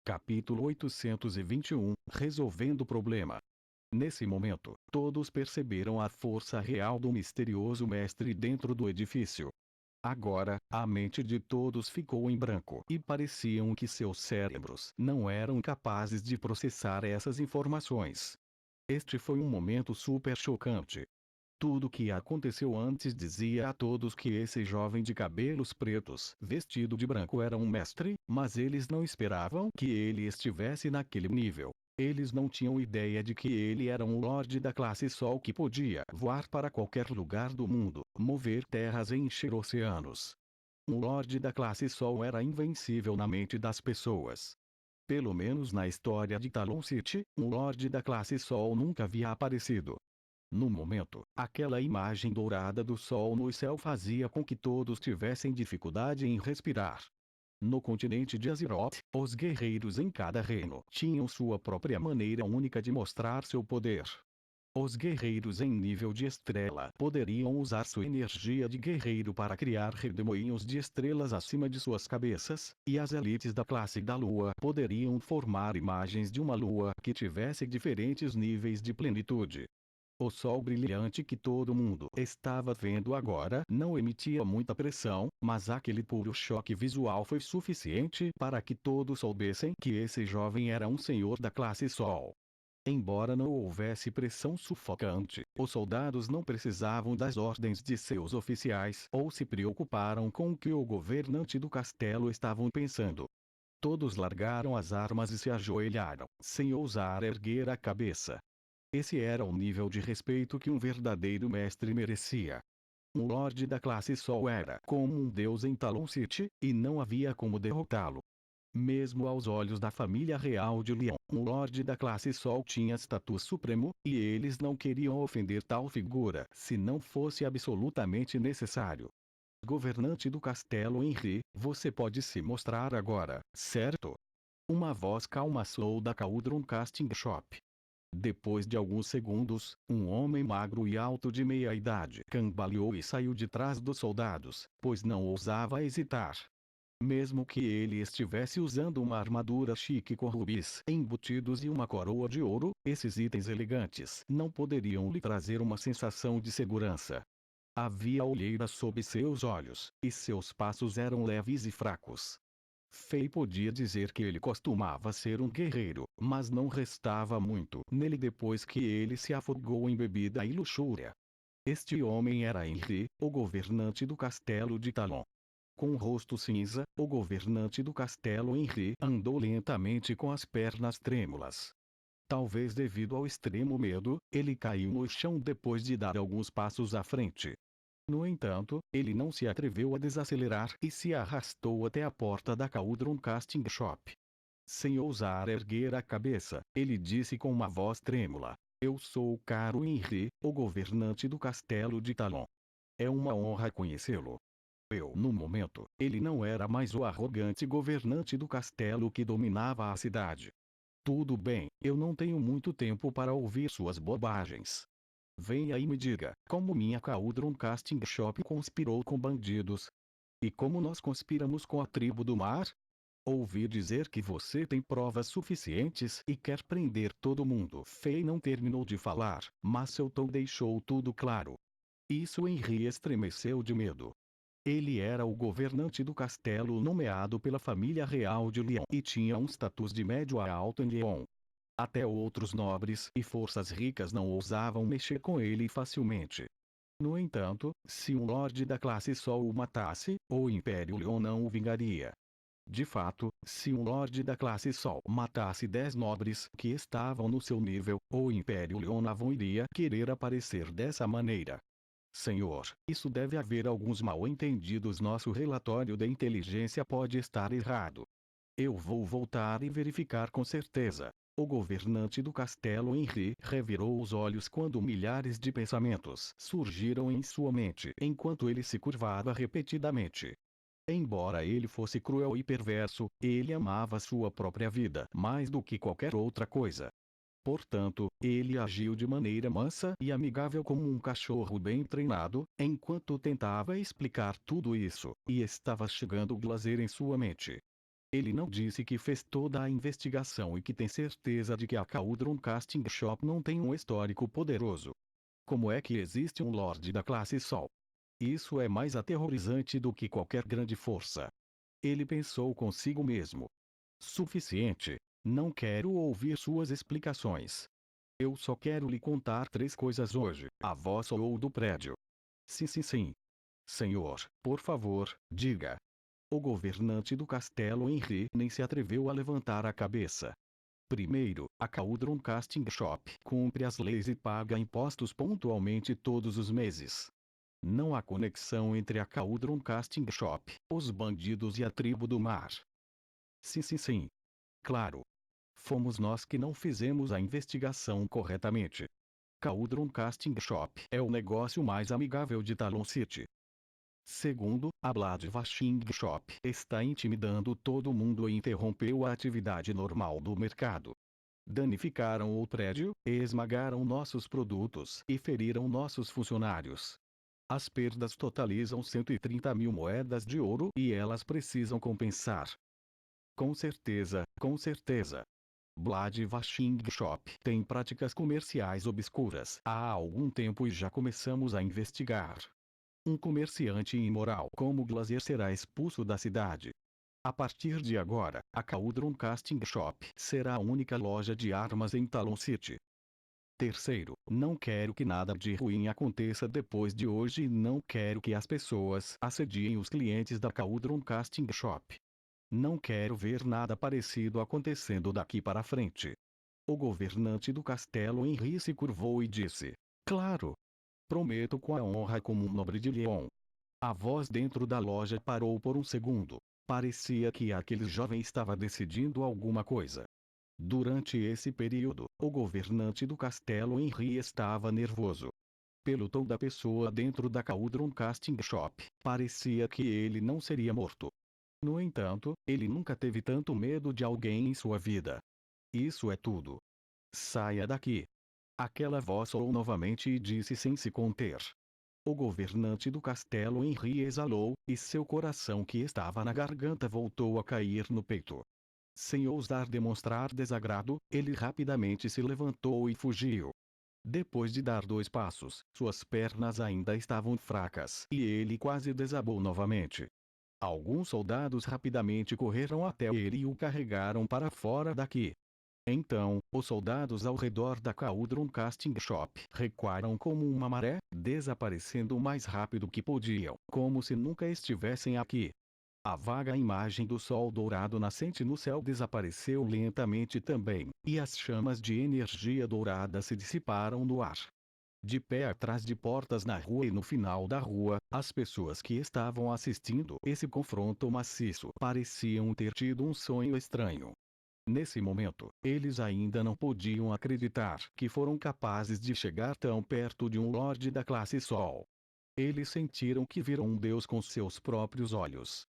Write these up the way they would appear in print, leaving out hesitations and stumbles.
Capítulo 821 Resolvendo o problema. Nesse momento, todos perceberam a força real do misterioso mestre dentro do edifício. Agora, a mente de todos ficou em branco e pareciam que seus cérebros não eram capazes de processar essas informações. Este foi um momento super chocante. Tudo o que aconteceu antes dizia a todos que esse jovem de cabelos pretos, vestido de branco, era um mestre, mas eles não esperavam que ele estivesse naquele nível. Eles não tinham ideia de que ele era um lorde da classe Sol que podia voar para qualquer lugar do mundo, mover terras e encher oceanos. Um lorde da classe Sol era invencível na mente das pessoas. Pelo menos na história de Talon City, um lorde da classe Sol nunca havia aparecido. No momento, aquela imagem dourada do sol no céu fazia com que todos tivessem dificuldade em respirar. No continente de Azeroth, os guerreiros em cada reino tinham sua própria maneira única de mostrar seu poder. Os guerreiros em nível de estrela poderiam usar sua energia de guerreiro para criar redemoinhos de estrelas acima de suas cabeças, e as elites da classe da lua poderiam formar imagens de uma lua que tivesse diferentes níveis de plenitude. O sol brilhante que todo mundo estava vendo agora não emitia muita pressão, mas aquele puro choque visual foi suficiente para que todos soubessem que esse jovem era um senhor da classe Sol. Embora não houvesse pressão sufocante, os soldados não precisavam das ordens de seus oficiais ou se preocuparam com o que o governante do castelo estavam pensando. Todos largaram as armas e se ajoelharam, sem ousar erguer a cabeça. Esse era o nível de respeito que um verdadeiro mestre merecia. Um lorde da classe Sol era como um deus em Talon City, e não havia como derrotá-lo. Mesmo aos olhos da família real de Leon, um lorde da classe Sol tinha status supremo, e eles não queriam ofender tal figura se não fosse absolutamente necessário. Governante do castelo Henry, você pode se mostrar agora, certo? Uma voz calma soou da Cauldron Casting Shop. Depois de alguns segundos, um homem magro e alto de meia-idade cambaleou e saiu de trás dos soldados, pois não ousava hesitar. Mesmo que ele estivesse usando uma armadura chique com rubis embutidos e uma coroa de ouro, esses itens elegantes não poderiam lhe trazer uma sensação de segurança. Havia olheiras sob seus olhos, e seus passos eram leves e fracos. Fei podia dizer que ele costumava ser um guerreiro, mas não restava muito nele depois que ele se afogou em bebida e luxúria. Este homem era Henry, o governante do castelo de Talon. Com o rosto cinza, o governante do castelo Henry andou lentamente com as pernas trêmulas. Talvez devido ao extremo medo, ele caiu no chão depois de dar alguns passos à frente. No entanto, ele não se atreveu a desacelerar e se arrastou até a porta da Cauldron Casting Shop. Sem ousar erguer a cabeça, ele disse com uma voz trêmula: "Eu sou o caro Henry, o governante do castelo de Talon. É uma honra conhecê-lo." No momento, ele não era mais o arrogante governante do castelo que dominava a cidade. "Tudo bem, eu não tenho muito tempo para ouvir suas bobagens. Venha e me diga, como minha Cauldron Casting Shop conspirou com bandidos? E como nós conspiramos com a tribo do mar? Ouvi dizer que você tem provas suficientes e quer prender todo mundo." Fei não terminou de falar, mas seu tom deixou tudo claro. Isso Henry estremeceu de medo. Ele era o governante do castelo nomeado pela família real de Leon e tinha um status de médio a alto em Leon. Até outros nobres e forças ricas não ousavam mexer com ele facilmente. No entanto, se um lorde da classe Sol o matasse, o Império Leon não o vingaria. De fato, se um lorde da classe Sol matasse 10 nobres que estavam no seu nível, o Império Leonavon iria querer aparecer dessa maneira. "Senhor, isso deve haver alguns mal-entendidos. Nosso relatório de inteligência pode estar errado. Eu vou voltar e verificar com certeza." O governante do castelo Henry revirou os olhos quando milhares de pensamentos surgiram em sua mente enquanto ele se curvava repetidamente. Embora ele fosse cruel e perverso, ele amava sua própria vida mais do que qualquer outra coisa. Portanto, ele agiu de maneira mansa e amigável como um cachorro bem treinado, enquanto tentava explicar tudo isso, e estava chegando o lazer em sua mente. Ele não disse que fez toda a investigação e que tem certeza de que a Cauldron Casting Shop não tem um histórico poderoso. Como é que existe um Lorde da classe Sol? Isso é mais aterrorizante do que qualquer grande força. Ele pensou consigo mesmo. Suficiente. Não quero ouvir suas explicações. Eu só quero lhe contar 3 coisas hoje. A voz soou do prédio. Sim, sim, sim. Senhor, por favor, diga. O governante do castelo Henry nem se atreveu a levantar a cabeça. Primeiro, a Cauldron Casting Shop cumpre as leis e paga impostos pontualmente todos os meses. Não há conexão entre a Cauldron Casting Shop, os bandidos e a tribo do mar. Sim, sim, sim. Claro. Fomos nós que não fizemos a investigação corretamente. Cauldron Casting Shop é o negócio mais amigável de Talon City. Segundo, a Blood Washing Shop está intimidando todo mundo e interrompeu a atividade normal do mercado. Danificaram o prédio, esmagaram nossos produtos e feriram nossos funcionários. As perdas totalizam 130 mil moedas de ouro e elas precisam compensar. Com certeza, com certeza. Blood Washing Shop tem práticas comerciais obscuras há algum tempo e já começamos a investigar. Um comerciante imoral como Glazer será expulso da cidade. A partir de agora, a Cauldron Casting Shop será a única loja de armas em Talon City. Terceiro, não quero que nada de ruim aconteça depois de hoje e não quero que as pessoas assediem os clientes da Cauldron Casting Shop. Não quero ver nada parecido acontecendo daqui para frente. O governante do castelo Henry se curvou e disse: Claro. Prometo com a honra como um nobre de Leon. A voz dentro da loja parou por um segundo. Parecia que aquele jovem estava decidindo alguma coisa. Durante esse período, o governante do castelo Henry estava nervoso. Pelo tom da pessoa dentro da Cauldron Casting Shop, parecia que ele não seria morto. No entanto, ele nunca teve tanto medo de alguém em sua vida. Isso é tudo. Saia daqui. Aquela voz soou novamente e disse sem se conter. O governante do castelo Henry exalou, e seu coração que estava na garganta voltou a cair no peito. Sem ousar demonstrar desagrado, ele rapidamente se levantou e fugiu. Depois de dar 2 passos, suas pernas ainda estavam fracas e ele quase desabou novamente. Alguns soldados rapidamente correram até ele e o carregaram para fora daqui. Então, os soldados ao redor da Cauldron Casting Shop recuaram como uma maré, desaparecendo o mais rápido que podiam, como se nunca estivessem aqui. A vaga imagem do sol dourado nascente no céu desapareceu lentamente também, e as chamas de energia dourada se dissiparam no ar. De pé atrás de portas na rua e no final da rua, as pessoas que estavam assistindo esse confronto maciço pareciam ter tido um sonho estranho. Nesse momento, eles ainda não podiam acreditar que foram capazes de chegar tão perto de um Lorde da classe Sol. Eles sentiram que viram um Deus com seus próprios olhos.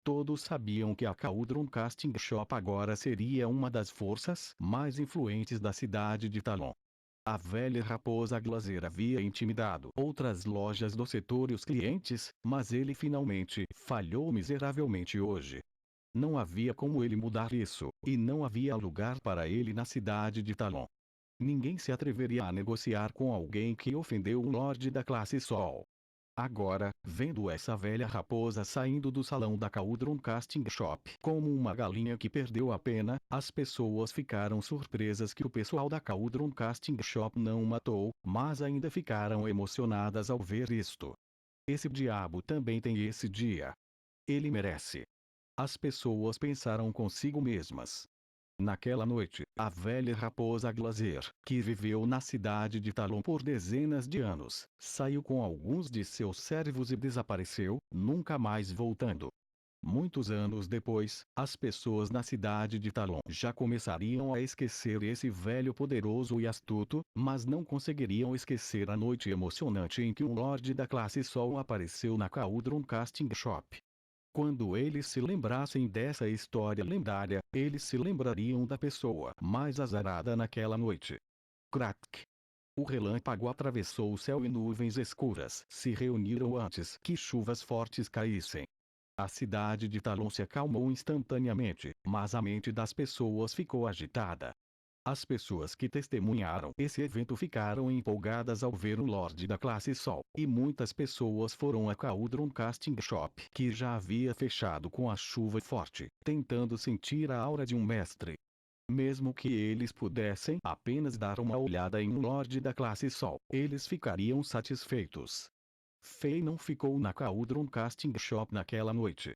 Todos sabiam que a Cauldron Casting Shop agora seria uma das forças mais influentes da cidade de Talon. A velha raposa Glazer havia intimidado outras lojas do setor e os clientes, mas ele finalmente falhou miseravelmente hoje. Não havia como ele mudar isso, e não havia lugar para ele na cidade de Talon. Ninguém se atreveria a negociar com alguém que ofendeu um lorde da classe Sol. Agora, vendo essa velha raposa saindo do salão da Cauldron Casting Shop como uma galinha que perdeu a pena, as pessoas ficaram surpresas que o pessoal da Cauldron Casting Shop não o matou, mas ainda ficaram emocionadas ao ver isto. Esse diabo também tem esse dia. Ele merece. As pessoas pensaram consigo mesmas. Naquela noite, a velha raposa Glazer, que viveu na cidade de Talon por dezenas de anos, saiu com alguns de seus servos e desapareceu, nunca mais voltando. Muitos anos depois, as pessoas na cidade de Talon já começariam a esquecer esse velho poderoso e astuto, mas não conseguiriam esquecer a noite emocionante em que um lorde da classe Sol apareceu na Cauldron Casting Shop. Quando eles se lembrassem dessa história lendária, eles se lembrariam da pessoa mais azarada naquela noite. Crack! O relâmpago atravessou o céu e nuvens escuras se reuniram antes que chuvas fortes caíssem. A cidade de Talon se acalmou instantaneamente, mas a mente das pessoas ficou agitada. As pessoas que testemunharam esse evento ficaram empolgadas ao ver o Lorde da Classe Sol, e muitas pessoas foram a Cauldron Casting Shop, que já havia fechado com a chuva forte, tentando sentir a aura de um mestre. Mesmo que eles pudessem apenas dar uma olhada em um Lorde da Classe Sol, eles ficariam satisfeitos. Fei não ficou na Cauldron Casting Shop naquela noite.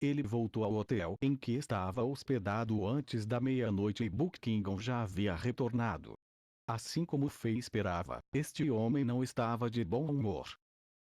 Ele voltou ao hotel em que estava hospedado antes da meia-noite e Buckingham já havia retornado. Assim como Fei esperava, este homem não estava de bom humor.